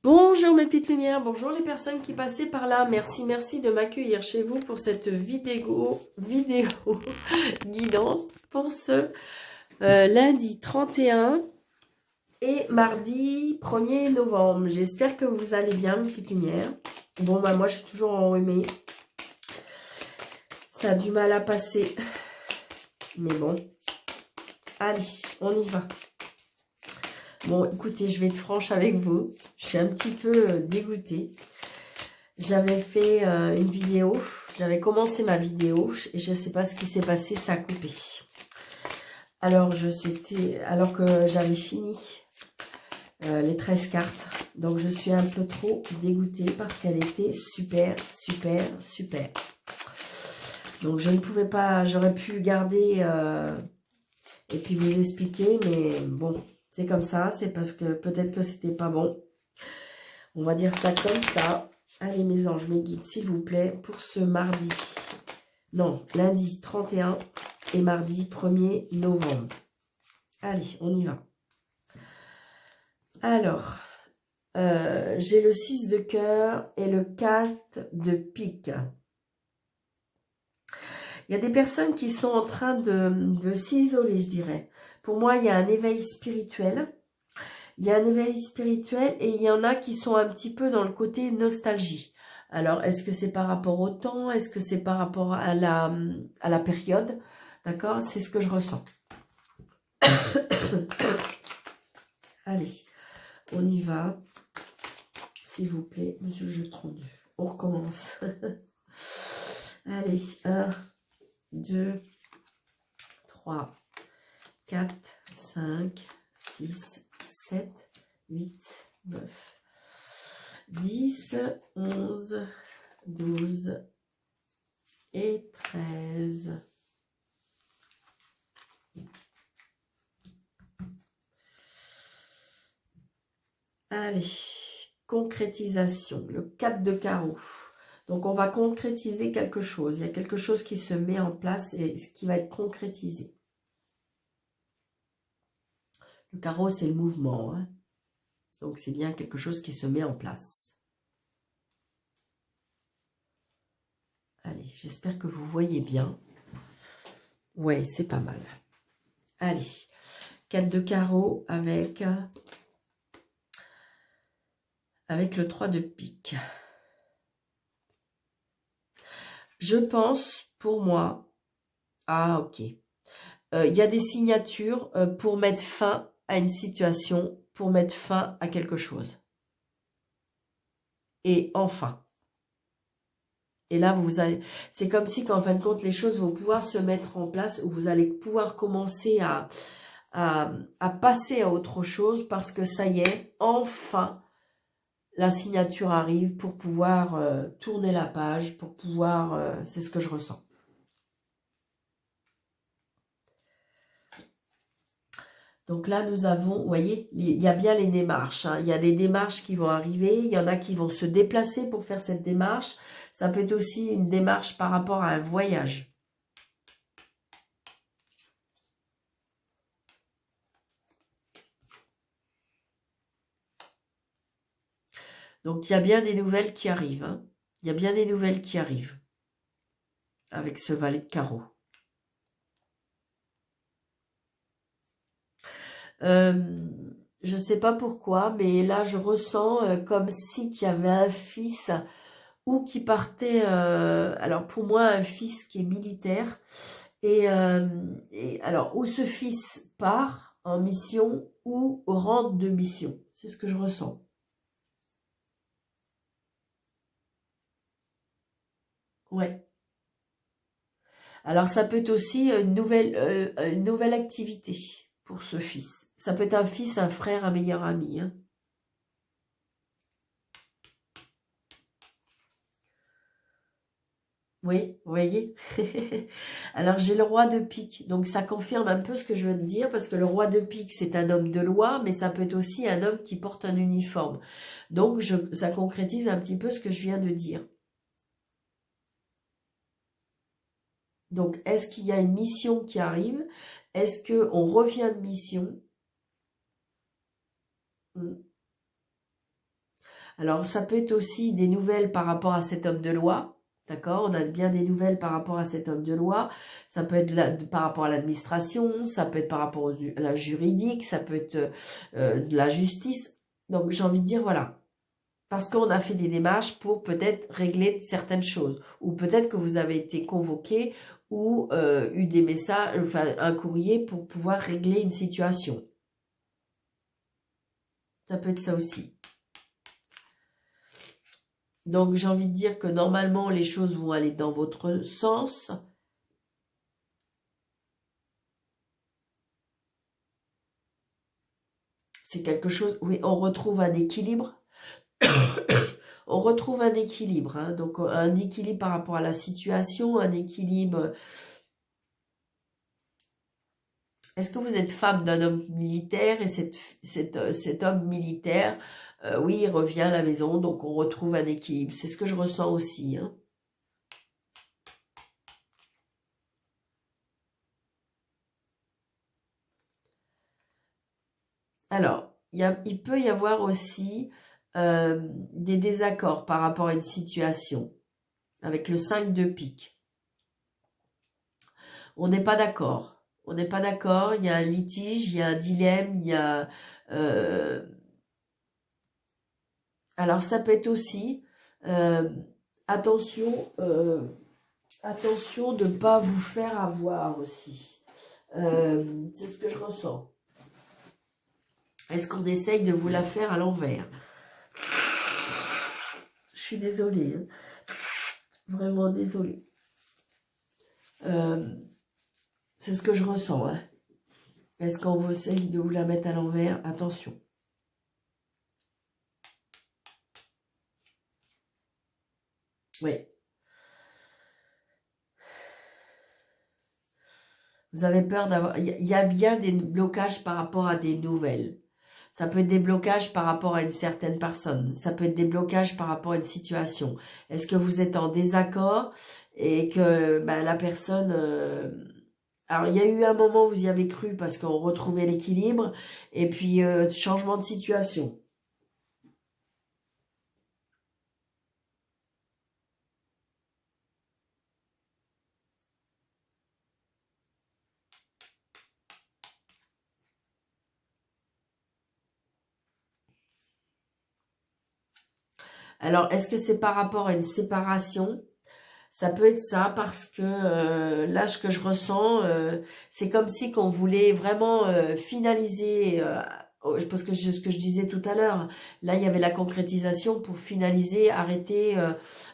Bonjour mes petites lumières, bonjour les personnes qui passaient par là. Merci de m'accueillir chez vous pour cette vidéo guidance pour ce lundi 31 et mardi 1er novembre. J'espère que vous allez bien mes petites lumières. Bon bah moi je suis toujours enrhumée. Ça a du mal à passer. Mais bon. Allez, on y va. Bon, écoutez, je vais être franche avec vous. Je suis un petit peu dégoûtée. J'avais fait une vidéo. J'avais commencé ma vidéo et je ne sais pas ce qui s'est passé, ça a coupé. Alors que j'avais fini les 13 cartes. Donc, je suis un peu trop dégoûtée parce qu'elle était super. Donc, je ne pouvais pas, j'aurais pu garder et puis vous expliquer, mais bon... C'est comme ça, c'est parce que peut-être que c'était pas bon. On va dire ça comme ça. Allez mes anges, mes guides, s'il vous plaît, pour ce mardi. Non, lundi 31 et mardi 1er novembre. Allez, on y va. Alors, j'ai le 6 de cœur et le 4 de pique. Il y a des personnes qui sont en train de s'isoler, je dirais. Pour moi, il y a un éveil spirituel. Il y a un éveil spirituel et il y en a qui sont un petit peu dans le côté nostalgie. Alors, est-ce que c'est par rapport au temps? Est-ce que c'est par rapport à la période? D'accord? C'est ce que je ressens. Allez, on y va. S'il vous plaît, monsieur le jeu de on recommence. Allez, 1, 2, 3, 4, 5, 6, 7, 8, 9, 10, 11, 12 et 13. Allez, concrétisation, le 4 de carreau. Donc, on va concrétiser quelque chose. Il y a quelque chose qui se met en place et ce qui va être concrétisé. Le carreau, c'est le mouvement. Hein. Donc, c'est bien quelque chose qui se met en place. Allez, j'espère que vous voyez bien. Ouais, c'est pas mal. Allez, 4 de carreau avec le 3 de pique. Je pense, pour moi, ah ok, il y a des signatures pour mettre fin à une situation, pour mettre fin à quelque chose. Et enfin. Et là, vous allez, c'est comme si qu'en fin de compte, les choses vont pouvoir se mettre en place, où vous allez pouvoir commencer à passer à autre chose, parce que ça y est, enfin, la signature arrive pour pouvoir tourner la page, pour pouvoir, c'est ce que je ressens. Donc là, nous avons, vous voyez, il y a bien les démarches. Hein. Il y a les démarches qui vont arriver. Il y en a qui vont se déplacer pour faire cette démarche. Ça peut être aussi une démarche par rapport à un voyage. Donc, il y a bien des nouvelles qui arrivent. Hein. Il y a bien des nouvelles qui arrivent. Avec ce valet de carreau. Je ne sais pas pourquoi, mais là, je ressens comme si qu'il y avait un fils ou qui partait, alors pour moi, un fils qui est militaire. Et alors, où ce fils part en mission ou rentre de mission. C'est ce que je ressens. Ouais. Alors, ça peut être aussi une nouvelle activité pour ce fils. Ça peut être un fils, un frère, un meilleur ami. Hein. Oui, vous voyez. Alors, j'ai le roi de pique. Donc, ça confirme un peu ce que je veux te dire, parce que le roi de pique, c'est un homme de loi, mais ça peut être aussi un homme qui porte un uniforme. Donc, ça concrétise un petit peu ce que je viens de dire. Donc, est-ce qu'il y a une mission qui arrive? Est-ce qu'on revient de mission? Alors, ça peut être aussi des nouvelles par rapport à cet homme de loi. D'accord? On a bien des nouvelles par rapport à cet homme de loi. Ça peut être par rapport à l'administration, ça peut être par rapport à la juridique, ça peut être de la justice. Donc, j'ai envie de dire, voilà. Parce qu'on a fait des démarches pour peut-être régler certaines choses. Ou peut-être que vous avez été convoqué ou eu des messages, enfin un courrier pour pouvoir régler une situation. Ça peut être ça aussi. Donc, j'ai envie de dire que normalement, les choses vont aller dans votre sens. C'est quelque chose... Oui, on retrouve un équilibre. On retrouve un équilibre. Hein, donc, un équilibre par rapport à la situation, un équilibre... Est-ce que vous êtes femme d'un homme militaire et cet homme militaire, oui, il revient à la maison, donc on retrouve un équilibre. C'est ce que je ressens aussi. Hein. Alors, il peut y avoir aussi des désaccords par rapport à une situation, avec le 5 de pique. On n'est pas d'accord. On n'est pas d'accord, il y a un litige, il y a un dilemme, il y a... alors, ça peut être aussi... attention, attention de ne pas vous faire avoir aussi. C'est ce que je ressens. Est-ce qu'on essaye de vous la faire à l'envers? Je suis désolée. Hein. Vraiment désolée. C'est ce que je ressens. Hein. Est-ce qu'on vous essaye de vous la mettre à l'envers? Attention. Oui. Vous avez peur d'avoir... Il y a bien des blocages par rapport à des nouvelles. Ça peut être des blocages par rapport à une certaine personne. Ça peut être des blocages par rapport à une situation. Est-ce que vous êtes en désaccord et que ben, la personne... Alors, il y a eu un moment où vous y avez cru parce qu'on retrouvait l'équilibre. Et puis, changement de situation. Alors, est-ce que c'est par rapport à une séparation? Ça peut être ça parce que là, ce que je ressens, c'est comme si qu'on voulait vraiment finaliser, parce que ce que je disais tout à l'heure, là, il y avait la concrétisation pour finaliser, arrêter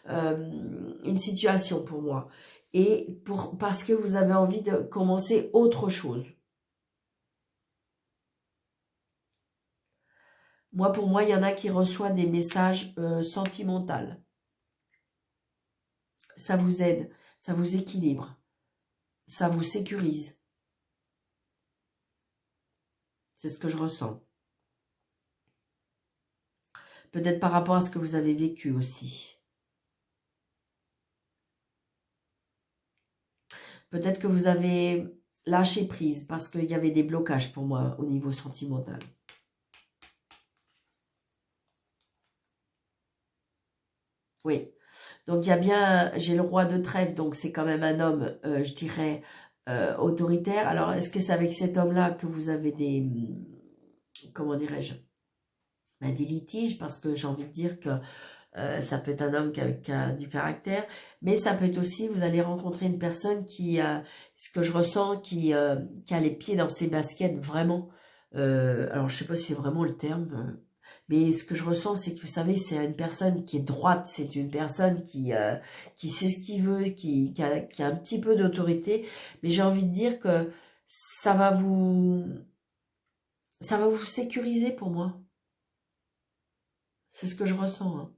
une situation pour moi. Et parce que vous avez envie de commencer autre chose. Moi, pour moi, il y en a qui reçoivent des messages sentimentaux. Ça vous aide, ça vous équilibre, ça vous sécurise. C'est ce que je ressens. Peut-être par rapport à ce que vous avez vécu aussi. Peut-être que vous avez lâché prise parce qu'il y avait des blocages pour moi au niveau sentimental. Oui. Donc, il y a bien, j'ai le roi de trèfle, donc c'est quand même un homme, je dirais, autoritaire. Alors, est-ce que c'est avec cet homme-là que vous avez des, comment dirais-je, ben, des litiges? Parce que j'ai envie de dire que ça peut être un homme qui a du caractère, mais ça peut être aussi, vous allez rencontrer une personne qui, ce que je ressens, qui a les pieds dans ses baskets, vraiment. Alors, je sais pas si c'est vraiment le terme, mais ce que je ressens, c'est que, vous savez, c'est une personne qui est droite, c'est une personne qui sait ce qu'il veut, qui a un petit peu d'autorité, mais j'ai envie de dire que ça va vous sécuriser pour moi. C'est ce que je ressens, hein.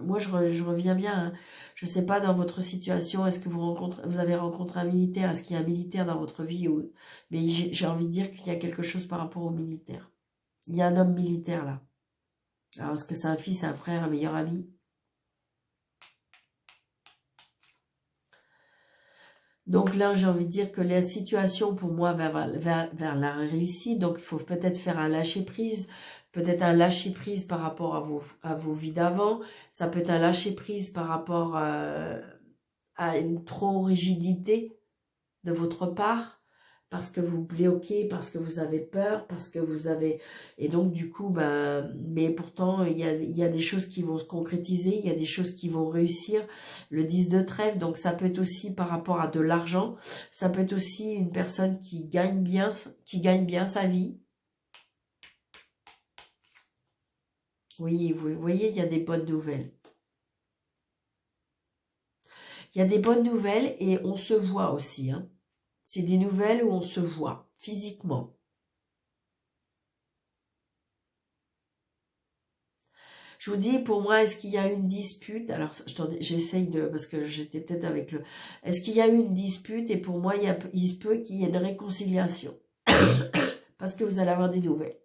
Moi, je reviens bien. Hein. Je ne sais pas dans votre situation, est-ce que vous avez rencontré un militaire? Est-ce qu'il y a un militaire dans votre vie? Mais j'ai envie de dire qu'il y a quelque chose par rapport au militaire. Il y a un homme militaire là. Alors, est-ce que c'est un fils, un frère, un meilleur ami? Donc là, j'ai envie de dire que la situation pour moi va vers la réussite. Donc, il faut peut-être faire un lâcher-prise. peut-être un lâcher-prise par rapport à vos vies d'avant. Ça peut être un lâcher-prise par rapport à une trop rigidité de votre part, parce que vous bloquez, parce que vous avez peur, parce que vous avez... Et donc, du coup, ben, mais pourtant, il y a des choses qui vont se concrétiser, il y a des choses qui vont réussir. Le 10 de trèfle, donc ça peut être aussi par rapport à de l'argent. Ça peut être aussi une personne qui gagne bien sa vie. Oui, vous voyez, il y a des bonnes nouvelles. Il y a des bonnes nouvelles et on se voit aussi, hein. C'est des nouvelles où on se voit physiquement. Je vous dis, pour moi, est-ce qu'il y a eu une dispute? Alors, j'essaye de... Parce que j'étais peut-être avec le... Est-ce qu'il y a eu une dispute? Et pour moi, il se peut qu'il y ait une réconciliation. Parce que vous allez avoir des nouvelles.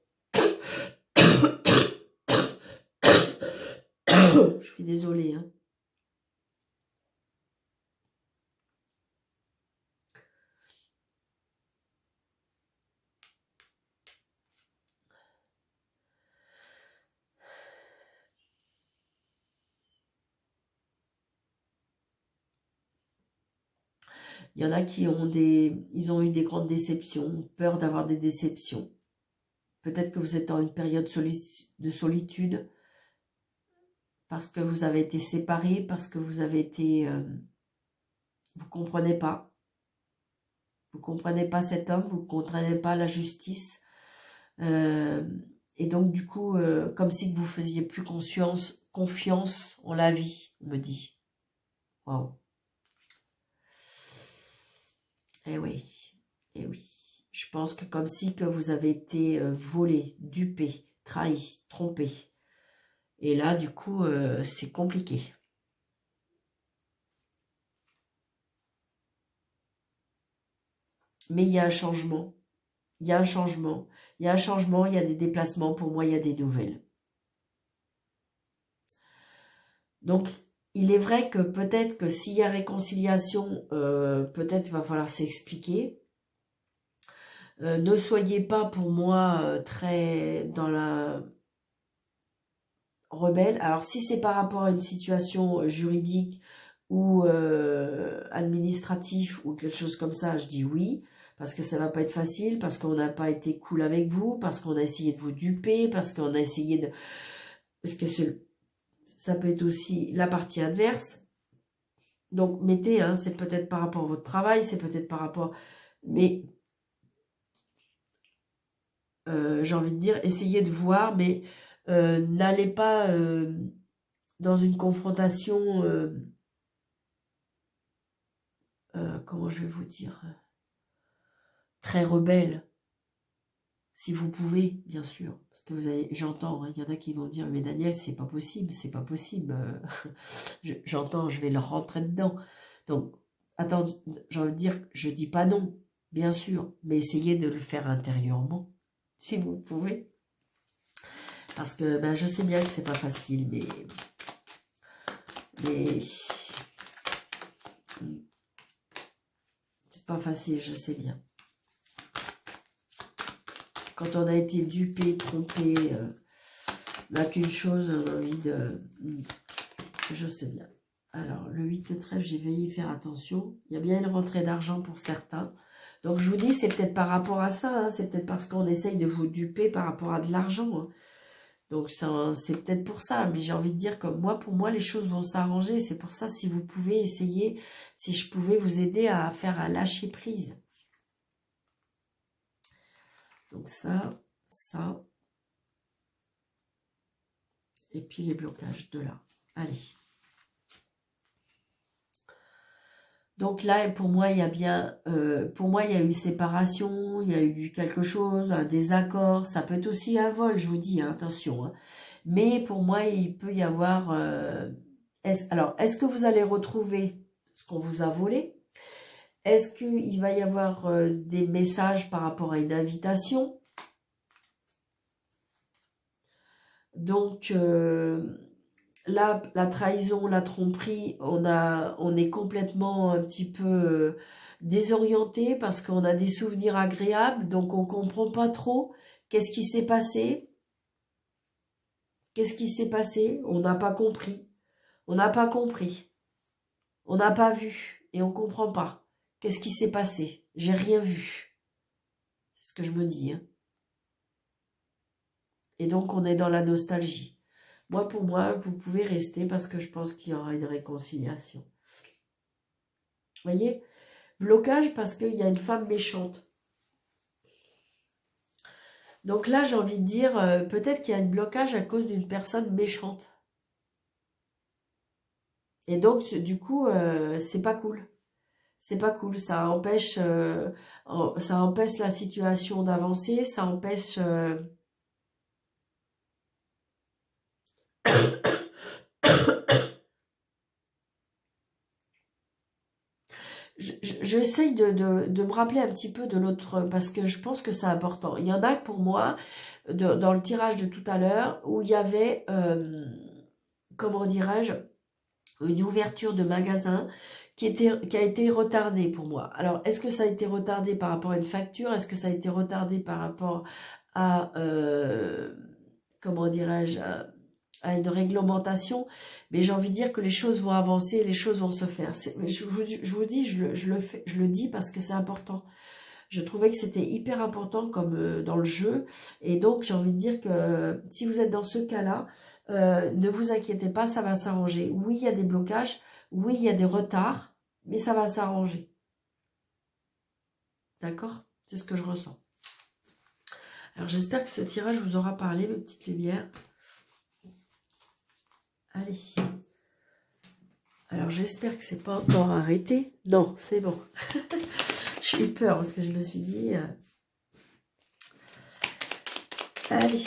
Je suis désolée, hein. Il y en a qui ont ils ont eu des grandes déceptions, peur d'avoir des déceptions. Peut-être que vous êtes dans une période de solitude, parce que vous avez été séparés, parce que vous avez été... vous comprenez pas. Vous comprenez pas cet homme, vous comprenez pas la justice. Et donc, du coup, comme si vous faisiez plus confiance en la vie, on me dit. Waouh. Eh oui, eh oui. Je pense que comme si que vous avez été volé, dupé, trahi, trompé. Et là, du coup, c'est compliqué. Mais il y a un changement. Il y a un changement. Il y a un changement, il y a des déplacements. Pour moi, il y a des nouvelles. Donc, il est vrai que peut-être que s'il y a réconciliation, peut-être va falloir s'expliquer. Ne soyez pas pour moi très dans la rebelle. Alors si c'est par rapport à une situation juridique ou administratif ou quelque chose comme ça, je dis oui, parce que ça va pas être facile, parce qu'on n'a pas été cool avec vous, parce qu'on a essayé de vous duper, parce qu'on a essayé de... Parce que ça peut être aussi la partie adverse. Donc mettez, hein, c'est peut-être par rapport à votre travail, c'est peut-être par rapport... Mais j'ai envie de dire, essayez de voir, mais n'allez pas dans une confrontation, comment je vais vous dire, très rebelle, si vous pouvez, bien sûr. Parce que vous avez, j'entends, hein, il y en a qui vont dire, mais Daniel, c'est pas possible, c'est pas possible. J'entends, je vais leur rentrer dedans. Donc, attendez, j'ai envie de dire, je dis pas non, bien sûr, mais essayez de le faire intérieurement, si vous pouvez. Parce que ben, je sais bien que c'est pas facile, mais c'est pas facile, je sais bien. Quand on a été dupé, trompé, on n'a qu'une chose, on a envie de... Je sais bien. Alors, le 8 de trèfle, j'ai veillé faire attention. Il y a bien une rentrée d'argent pour certains. Donc, je vous dis, c'est peut-être par rapport à ça. Hein, c'est peut-être parce qu'on essaye de vous duper par rapport à de l'argent. Hein. Donc, c'est peut-être pour ça. Mais j'ai envie de dire que moi, pour moi, les choses vont s'arranger. C'est pour ça, si vous pouvez essayer, si je pouvais vous aider à faire un lâcher-prise. Donc, ça. Et puis, les blocages de là. Allez. Donc là, pour moi, il y a bien, pour moi, il y a eu séparation, il y a eu quelque chose, un désaccord. Ça peut être aussi un vol, je vous dis, hein, attention. Hein. Mais pour moi, il peut y avoir... alors, est-ce que vous allez retrouver ce qu'on vous a volé? Est-ce qu'il va y avoir des messages par rapport à une invitation? Donc... là, la trahison, la tromperie, on est complètement un petit peu désorienté parce qu'on a des souvenirs agréables, donc on comprend pas trop qu'est-ce qui s'est passé. Qu'est-ce qui s'est passé? On n'a pas compris. On n'a pas compris. On n'a pas vu. Et on ne comprend pas. Qu'est-ce qui s'est passé? J'ai rien vu. C'est ce que je me dis. Hein. Et donc, on est dans la nostalgie. Moi, pour moi, vous pouvez rester parce que je pense qu'il y aura une réconciliation. Vous voyez? Blocage parce qu'il y a une femme méchante. Donc là, j'ai envie de dire, peut-être qu'il y a un blocage à cause d'une personne méchante. Et donc, du coup, c'est pas cool. C'est pas cool. Ça empêche la situation d'avancer. Ça empêche... J'essaye de me rappeler un petit peu de l'autre, parce que je pense que c'est important. Il y en a pour moi, dans le tirage de tout à l'heure, où il y avait, comment dirais-je, une ouverture de magasin qui a été retardée pour moi. Alors, est-ce que ça a été retardé par rapport à une facture? Est-ce que ça a été retardé par rapport à, comment dirais-je, à une réglementation? Mais j'ai envie de dire que les choses vont avancer, les choses vont se faire. Je vous dis, je le dis parce que c'est important. Je trouvais que c'était hyper important comme dans le jeu. Et donc, j'ai envie de dire que si vous êtes dans ce cas-là, ne vous inquiétez pas, ça va s'arranger. Oui, il y a des blocages, oui, il y a des retards, mais ça va s'arranger. D'accord? C'est ce que je ressens. Alors, j'espère que ce tirage vous aura parlé, mes petites lumières. Allez. Alors, j'espère que c'est pas encore arrêté. Non, c'est bon. J'ai eu peur parce que je me suis dit... Allez.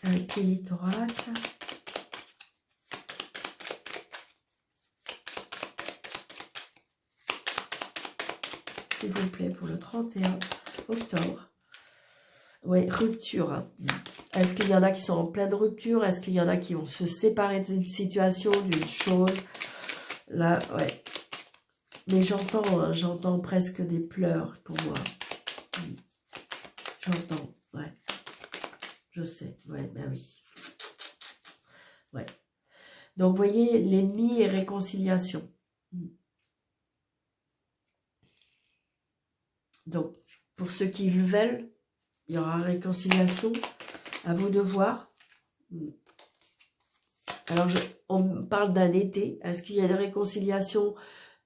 Avec les littorales. S'il vous plaît, pour le 31 octobre. Oui, rupture. Hein. Est-ce qu'il y en a qui sont en pleine rupture? Est-ce qu'il y en a qui vont se séparer d'une situation, d'une chose? Là, ouais. Mais j'entends, hein, j'entends presque des pleurs pour moi. J'entends, ouais. Je sais, ouais, ben oui. Ouais. Donc, vous voyez, l'ennemi et réconciliation. Donc, pour ceux qui le veulent, il y aura réconciliation. À vous de voir. Alors, on parle d'un été. Est-ce qu'il y a une réconciliation?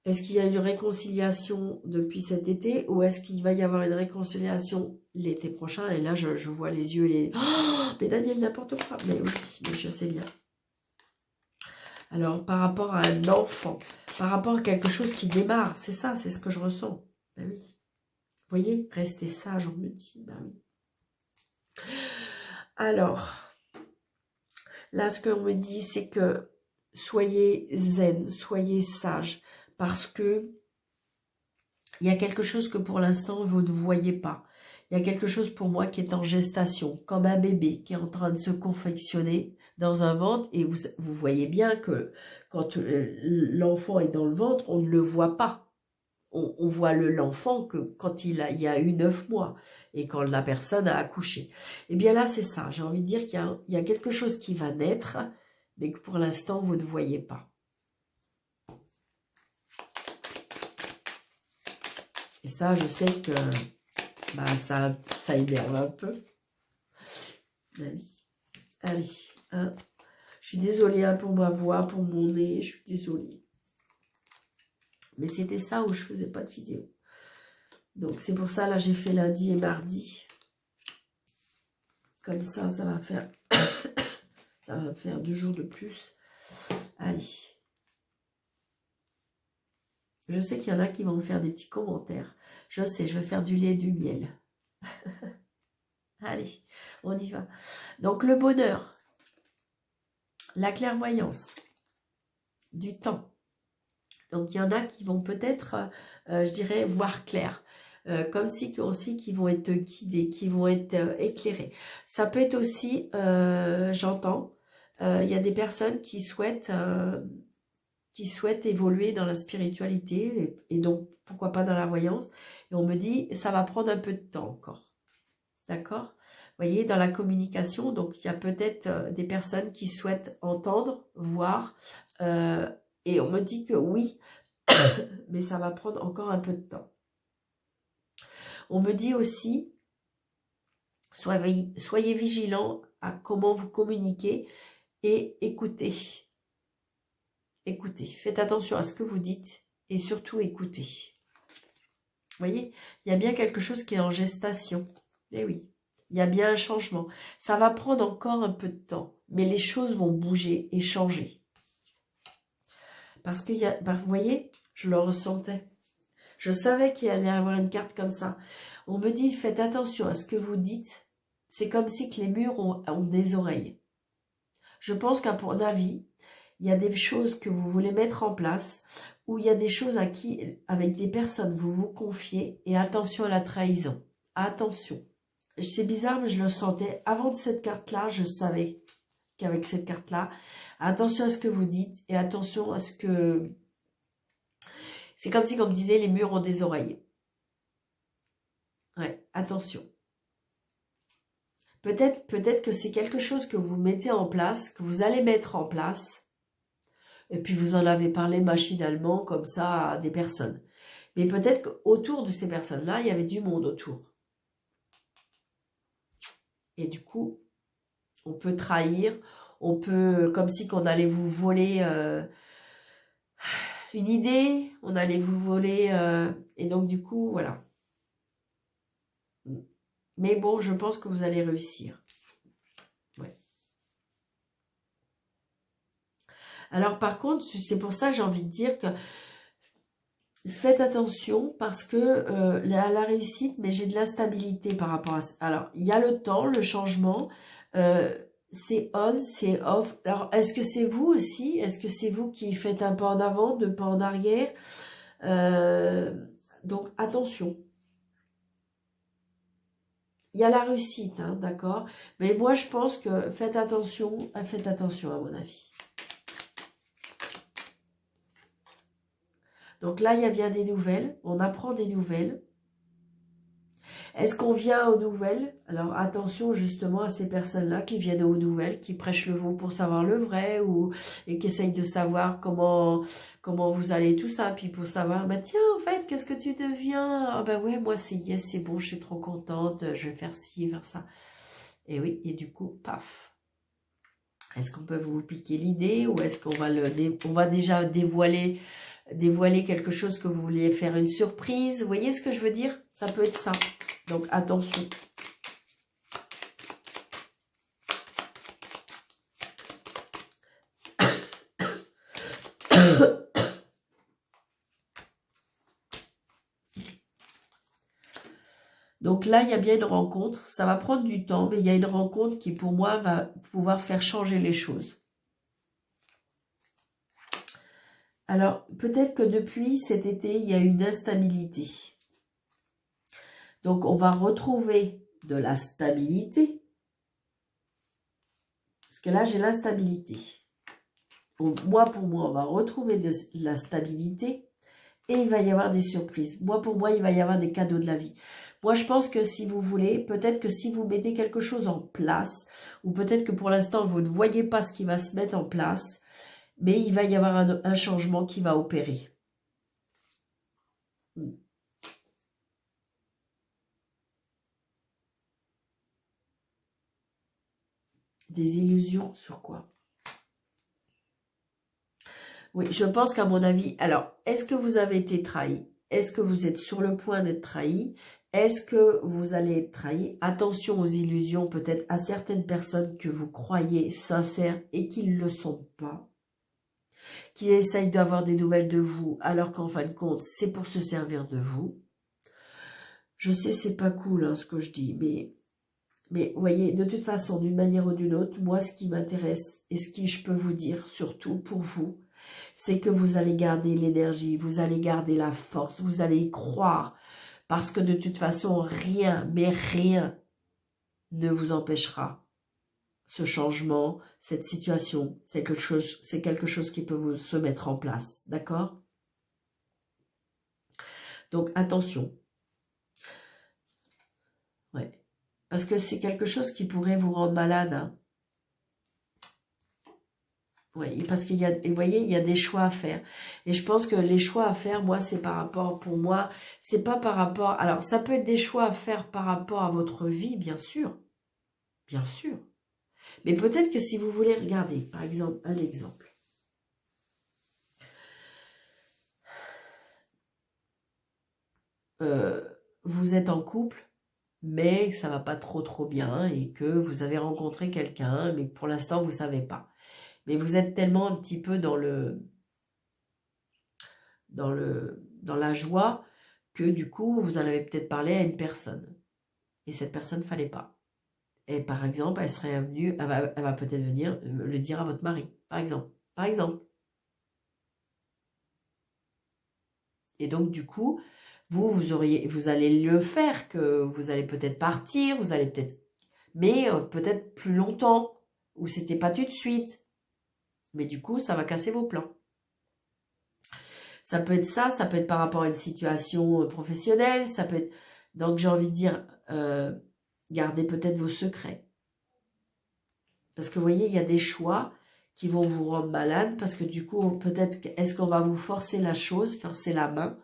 Est-ce qu'il y a une réconciliation depuis cet été? Ou est-ce qu'il va y avoir une réconciliation l'été prochain? Et là, je vois les yeux. Oh, mais Daniel, n'importe quoi. Mais oui, mais je sais bien. Alors, par rapport à un enfant, par rapport à quelque chose qui démarre, c'est ça, c'est ce que je ressens. Ben oui. Vous voyez, restez sage, on me dit. Ben oui. Alors, là, ce qu'on me dit, c'est que soyez zen, soyez sage, parce que il y a quelque chose que pour l'instant, vous ne voyez pas. Il y a quelque chose pour moi qui est en gestation, comme un bébé qui est en train de se confectionner dans un ventre. Et vous voyez bien que quand l'enfant est dans le ventre, on ne le voit pas. On voit l'enfant que quand il y a eu 9 mois et quand la personne a accouché. Et bien là, c'est ça. J'ai envie de dire qu'il y a quelque chose qui va naître, mais que pour l'instant, vous ne voyez pas. Et ça, je sais que bah, ça énerve un peu. Allez, allez. Hein. Je suis désolée hein, pour ma voix, pour mon nez. Je suis désolée. Mais c'était ça où je faisais pas de vidéo. Donc c'est pour ça, là, j'ai fait lundi et mardi. Comme ça, ça va faire... ça va me faire 2 jours de plus. Allez. Je sais qu'il y en a qui vont me faire des petits commentaires. Je sais, je vais faire du lait et du miel. Allez, on y va. Donc le bonheur, la clairvoyance, du temps. Donc il y en a qui vont peut-être, je dirais, voir clair. Comme si aussi qui vont être guidés, qui vont être éclairés. Ça peut être aussi, j'entends, il y a des personnes qui souhaitent évoluer dans la spiritualité et donc pourquoi pas dans la voyance. Et on me dit, ça va prendre un peu de temps encore. D'accord? voyez, dans la communication. Donc, il y a peut-être des personnes qui souhaitent entendre, voir. Et on me dit que oui, mais ça va prendre encore un peu de temps. On me dit aussi, soyez vigilants à comment vous communiquez et écoutez. Écoutez, faites attention à ce que vous dites et surtout écoutez. Vous voyez, il y a bien quelque chose qui est en gestation. Eh oui, il y a bien un changement. Ça va prendre encore un peu de temps, mais les choses vont bouger et changer. Parce que, vous voyez, je le ressentais. Je savais qu'il allait y avoir une carte comme ça. On me dit, faites attention à ce que vous dites. C'est comme si que les murs ont des oreilles. Je pense qu'à mon avis, il y a des choses que vous voulez mettre en place, ou il y a des choses avec des personnes, vous vous confiez, et attention à la trahison. Attention. C'est bizarre, mais je le sentais. Avant de cette carte-là, je savais qu'avec cette carte-là, attention à ce que vous dites, et attention à ce que... C'est comme si, comme disait, les murs ont des oreilles. Ouais, attention. Peut-être que c'est quelque chose que vous mettez en place, que vous allez mettre en place, et puis vous en avez parlé machinalement comme ça à des personnes. Mais peut-être qu'autour de ces personnes-là, il y avait du monde autour. Et du coup, on peut trahir, on peut, comme si qu'on allait vous voler une idée, on allait vous voler, et donc du coup, voilà. Mais bon, je pense que vous allez réussir. Ouais. Alors par contre, c'est pour ça que j'ai envie de dire que faites attention parce que la réussite, mais j'ai de l'instabilité par rapport à ça. Alors, il y a le temps, le changement, c'est on, c'est off. Alors, est-ce que c'est vous aussi? Est-ce que c'est vous qui faites un pas en avant, deux pas en arrière? Donc, attention. Il y a la réussite, hein, d'accord? Mais moi, je pense que faites attention à mon avis. Donc là, il y a bien des nouvelles. On apprend des nouvelles. Est-ce qu'on vient aux nouvelles? Alors attention justement à ces personnes-là qui viennent aux nouvelles, qui prêchent le faux pour savoir le vrai et qui essayent de savoir comment vous allez tout ça. Puis pour savoir, bah tiens, en fait, qu'est-ce que tu deviens? Ah bah ouais, moi c'est yes, c'est bon, je suis trop contente, je vais faire ci, faire ça. Et oui, et du coup, paf. Est-ce qu'on peut vous piquer l'idée ou est-ce qu'on va on va déjà dévoiler quelque chose que vous vouliez faire une surprise? Vous voyez ce que je veux dire? Ça peut être ça. Donc, attention. Donc là, il y a bien une rencontre. Ça va prendre du temps, mais il y a une rencontre qui, pour moi, va pouvoir faire changer les choses. Alors, peut-être que depuis cet été, il y a une instabilité. Donc, on va retrouver de la stabilité. Parce que là, j'ai l'instabilité. Pour moi, on va retrouver de la stabilité et il va y avoir des surprises. Pour moi, il va y avoir des cadeaux de la vie. Moi, je pense que si vous voulez, peut-être que si vous mettez quelque chose en place, ou peut-être que pour l'instant, vous ne voyez pas ce qui va se mettre en place, mais il va y avoir un changement qui va opérer. Des illusions sur quoi? Oui, je pense qu'à mon avis, alors, est-ce que vous avez été trahi? Est-ce que vous êtes sur le point d'être trahi? Est-ce que vous allez être trahi? Attention aux illusions, peut-être à certaines personnes que vous croyez sincères et qui ne le sont pas. Qui essayent d'avoir des nouvelles de vous, alors qu'en fin de compte, c'est pour se servir de vous. Je sais, c'est pas cool hein, ce que je dis, mais vous voyez, de toute façon, d'une manière ou d'une autre, moi, ce qui m'intéresse et ce que je peux vous dire, surtout pour vous, c'est que vous allez garder l'énergie, vous allez garder la force, vous allez y croire, parce que de toute façon, rien, mais rien ne vous empêchera. Ce changement, cette situation, c'est quelque chose qui peut se mettre en place, d'accord? Donc, attention. Ouais. Parce que c'est quelque chose qui pourrait vous rendre malade. Hein. Oui, parce qu'il y a, vous voyez, il y a des choix à faire. Et je pense que les choix à faire, moi, c'est par rapport, pour moi, c'est pas par rapport, alors ça peut être des choix à faire par rapport à votre vie, bien sûr. Bien sûr. Mais peut-être que si vous voulez regarder, par exemple, un exemple. Vous êtes en couple, mais ça va pas trop bien et que vous avez rencontré quelqu'un, mais que pour l'instant, vous savez pas. Mais vous êtes tellement un petit peu dans la joie que du coup, vous en avez peut-être parlé à une personne. Et cette personne, fallait pas. Et par exemple, elle serait venue, elle va peut-être venir le dire à votre mari, par exemple. Par exemple. Et donc, du coup, vous allez le faire, que vous allez peut-être partir, vous allez peut-être, mais peut-être plus longtemps, ou c'était pas tout de suite. Mais du coup, ça va casser vos plans. Ça peut être ça peut être par rapport à une situation professionnelle, ça peut être... Donc, j'ai envie de dire, gardez peut-être vos secrets. Parce que vous voyez, il y a des choix qui vont vous rendre malade, parce que du coup, peut-être, est-ce qu'on va vous forcer la chose, forcer la main?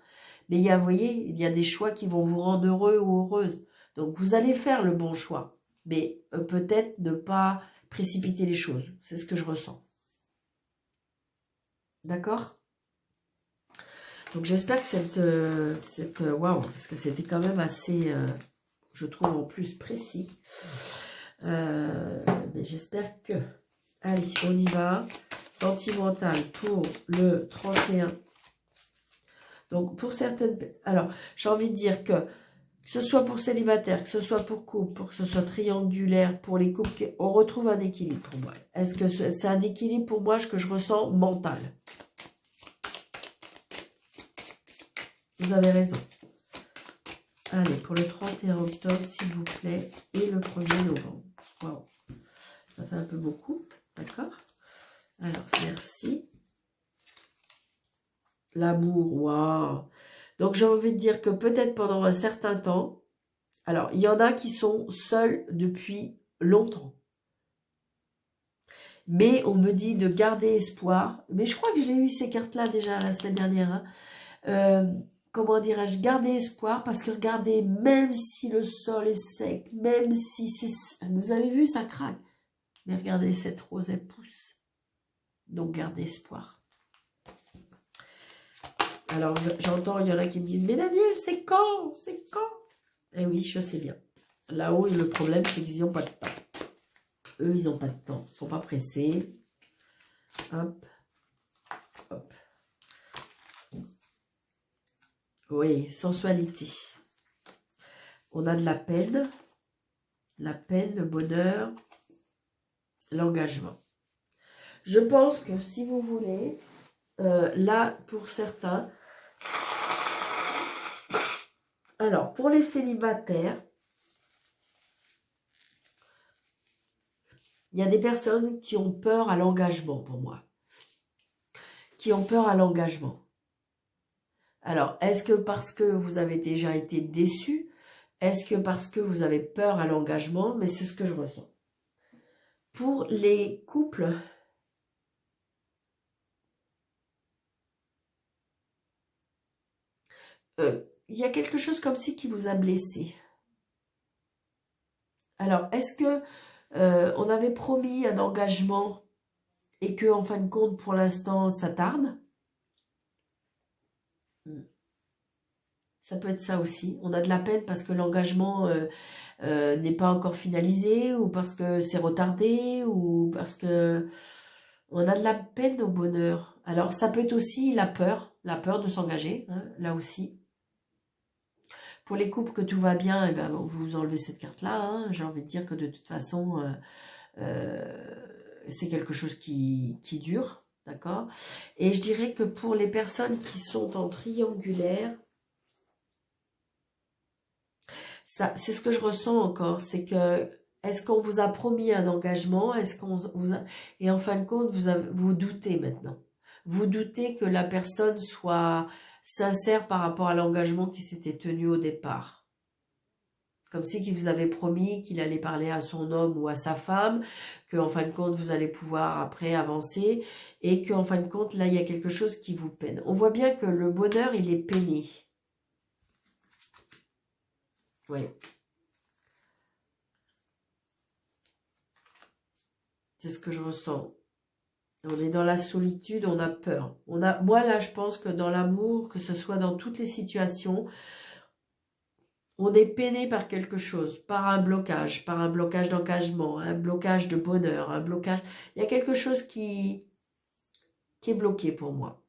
Mais vous voyez, il y a des choix qui vont vous rendre heureux ou heureuse. Donc, vous allez faire le bon choix. Mais peut-être ne pas précipiter les choses. C'est ce que je ressens. D'accord? Donc, j'espère que cette waouh, parce que c'était quand même assez, je trouve, en plus précis. Mais j'espère que... Allez, on y va. Sentimental pour le 31. Donc, pour certaines... Alors, j'ai envie de dire que ce soit pour célibataire, que ce soit pour couple, pour que ce soit triangulaire, pour les couples, on retrouve un équilibre pour moi. Est-ce que c'est un équilibre pour moi que je ressens mental? Vous avez raison. Allez, pour le 31 octobre, s'il vous plaît, et le 1er novembre. Wow. Ça fait un peu beaucoup, d'accord? Alors, merci. L'amour, waouh. Donc, j'ai envie de dire que peut-être pendant un certain temps, alors, il y en a qui sont seuls depuis longtemps. Mais on me dit de garder espoir. Mais je crois que j'ai eu ces cartes-là déjà la semaine dernière. Hein. Comment dirais-je? Garder espoir parce que regardez, même si le sol est sec, même si c'est... Vous avez vu, ça craque. Mais regardez, cette rose, elle pousse. Donc, gardez espoir. Alors, j'entends, il y en a qui me disent, mais Daniel, c'est quand? C'est quand? Eh oui, je sais bien. Là-haut, le problème, c'est qu'ils n'ont pas de temps. Eux, ils n'ont pas de temps. Ils ne sont pas pressés. Hop. Hop. Oui, sensualité. On a de la peine, le bonheur, l'engagement. Je pense que si vous voulez, là, pour certains, alors, pour les célibataires, il y a des personnes qui ont peur à l'engagement, pour moi. Qui ont peur à l'engagement. Alors, est-ce que parce que vous avez déjà été déçu? Est-ce que parce que vous avez peur à l'engagement? Mais c'est ce que je ressens. Pour les couples, il y a quelque chose comme si qui vous a blessé. Alors, est-ce que on avait promis un engagement et que, en fin de compte, pour l'instant, ça tarde? Ça peut être ça aussi. On a de la peine parce que l'engagement n'est pas encore finalisé ou parce que c'est retardé ou parce que on a de la peine au bonheur. Alors, ça peut être aussi la peur de s'engager, hein, là aussi. Pour les couples que tout va bien, eh ben, vous enlevez cette carte-là. Hein. J'ai envie de dire que de toute façon, c'est quelque chose qui dure. D'accord? Et je dirais que pour les personnes qui sont en triangulaire, c'est ce que je ressens encore. C'est que, est-ce qu'on vous a promis un engagement? Est-ce qu'on vous a... Et en fin de compte, vous doutez maintenant. Vous doutez que la personne soit sincère par rapport à l'engagement qui s'était tenu au départ. Comme si qu'il vous avait promis qu'il allait parler à son homme ou à sa femme, qu'en fin de compte, vous allez pouvoir après avancer, et qu'en fin de compte, là, il y a quelque chose qui vous peine. On voit bien que le bonheur, il est peiné. Oui. C'est ce que je ressens. On est dans la solitude, on a peur. Moi, là, je pense que dans l'amour, que ce soit dans toutes les situations, on est peiné par quelque chose, par un blocage d'engagement, un blocage de bonheur, un blocage... Il y a quelque chose qui est bloqué pour moi.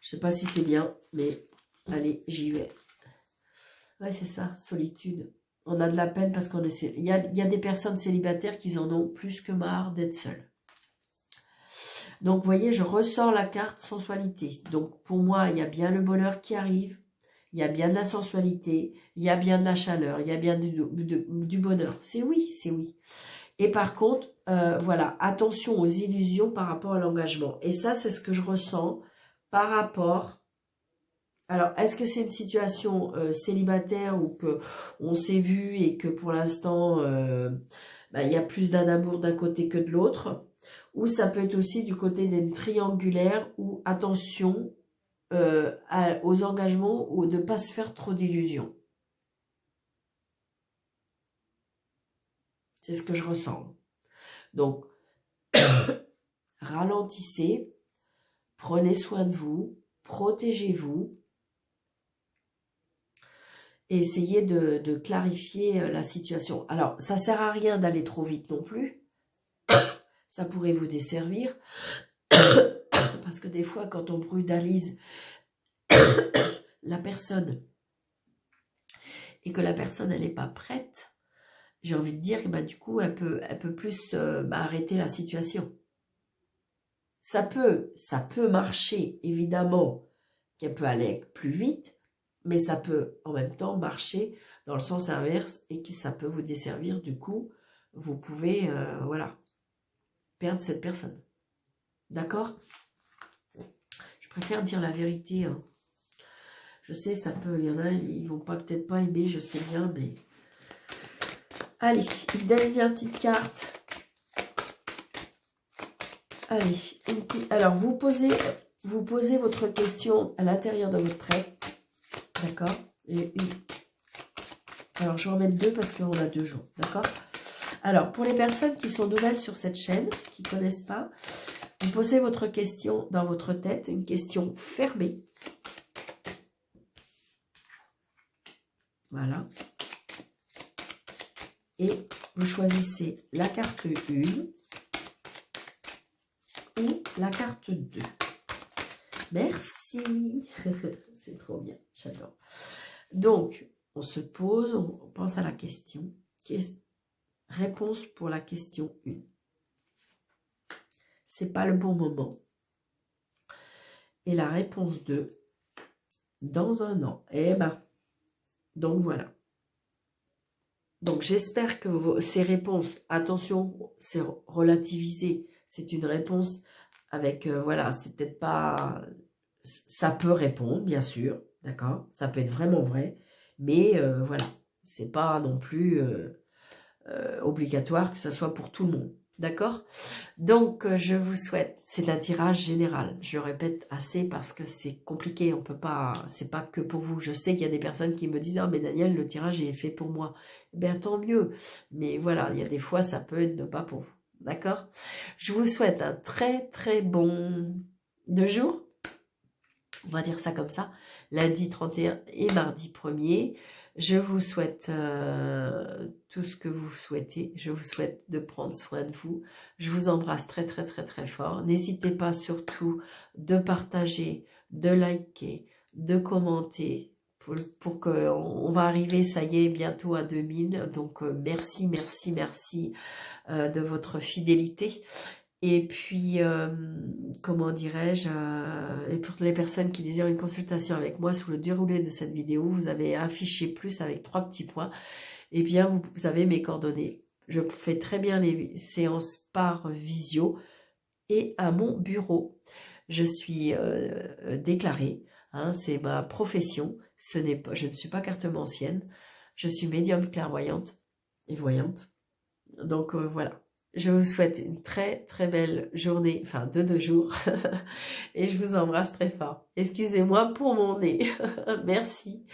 Je sais pas si c'est bien, mais allez, j'y vais. Ouais, c'est ça, solitude. On a de la peine parce qu'on est... Il y a des personnes célibataires qui en ont plus que marre d'être seules. Donc, vous voyez, je ressors la carte sensualité. Donc, pour moi, il y a bien le bonheur qui arrive. Il y a bien de la sensualité. Il y a bien de la chaleur. Il y a bien du bonheur. C'est oui, c'est oui. Et par contre, voilà, attention aux illusions par rapport à l'engagement. Et ça, c'est ce que je ressens par rapport... Alors, est-ce que c'est une situation célibataire ou que on s'est vu et que pour l'instant, il y a plus d'un amour d'un côté que de l'autre? Ou ça peut être aussi du côté d'une triangulaire où, attention aux engagements ou de ne pas se faire trop d'illusions. C'est ce que je ressens. Donc, ralentissez, prenez soin de vous, protégez-vous. Et essayez de clarifier la situation. Alors, ça ne sert à rien d'aller trop vite non plus. Ça pourrait vous desservir. Parce que des fois, quand on brutalise la personne et que la personne, elle n'est pas prête, j'ai envie de dire que du coup, elle peut plus arrêter la situation. Ça peut marcher, évidemment, qu'elle peut aller plus vite, mais ça peut en même temps marcher dans le sens inverse et que ça peut vous desservir. Du coup, vous pouvez voilà, perdre cette personne. D'accord? Je préfère dire la vérité. Hein. Je sais, ça peut, il y en a, ils vont peut-être pas aimer, je sais bien, mais... Allez, une dernière petite carte. Allez, alors vous posez votre question à l'intérieur de votre trait. D'accord? Et une. Alors, je vais en mettre deux parce qu'on a 2 jours. D'accord? Alors, pour les personnes qui sont nouvelles sur cette chaîne, qui ne connaissent pas, vous posez votre question dans votre tête, une question fermée. Voilà. Et vous choisissez la carte 1 ou la carte 2. Merci. C'est trop bien, j'adore. Donc, on se pose, on pense à la question. Réponse pour la question 1. C'est pas le bon moment. Et la réponse 2, dans 1 an. Eh ben, donc voilà. Donc j'espère que ces réponses, attention, c'est relativisé. C'est une réponse avec, voilà, c'est peut-être pas... Ça peut répondre, bien sûr, d'accord? Ça peut être vraiment vrai. Mais voilà, c'est pas non plus obligatoire que ce soit pour tout le monde. D'accord? Donc, je vous souhaite, c'est un tirage général. Je le répète assez parce que c'est compliqué. On peut pas, c'est pas que pour vous. Je sais qu'il y a des personnes qui me disent, ah, mais Daniel, le tirage est fait pour moi. Ben, tant mieux. Mais voilà, il y a des fois, ça peut être pas pour vous. D'accord? Je vous souhaite un très, très bon 2 jours. On va dire ça comme ça. Lundi 31 et mardi 1er. Je vous souhaite tout ce que vous souhaitez. Je vous souhaite de prendre soin de vous. Je vous embrasse très, très, très, très fort. N'hésitez pas surtout de partager, de liker, de commenter pour qu'on va arriver, ça y est, bientôt à 2000. Donc, merci, merci, merci de votre fidélité. Et puis, comment dirais-je, et pour les personnes qui désirent une consultation avec moi, sous le déroulé de cette vidéo, vous avez affiché plus avec 3 petits points. Eh bien, vous avez mes coordonnées. Je fais très bien les séances par visio et à mon bureau. Je suis déclarée, hein, c'est ma profession. Je ne suis pas cartomancienne. Je suis médium clairvoyante et voyante. Donc voilà. Je vous souhaite une très très belle journée, enfin de 2 jours. Et je vous embrasse très fort. Excusez-moi pour mon nez. Merci.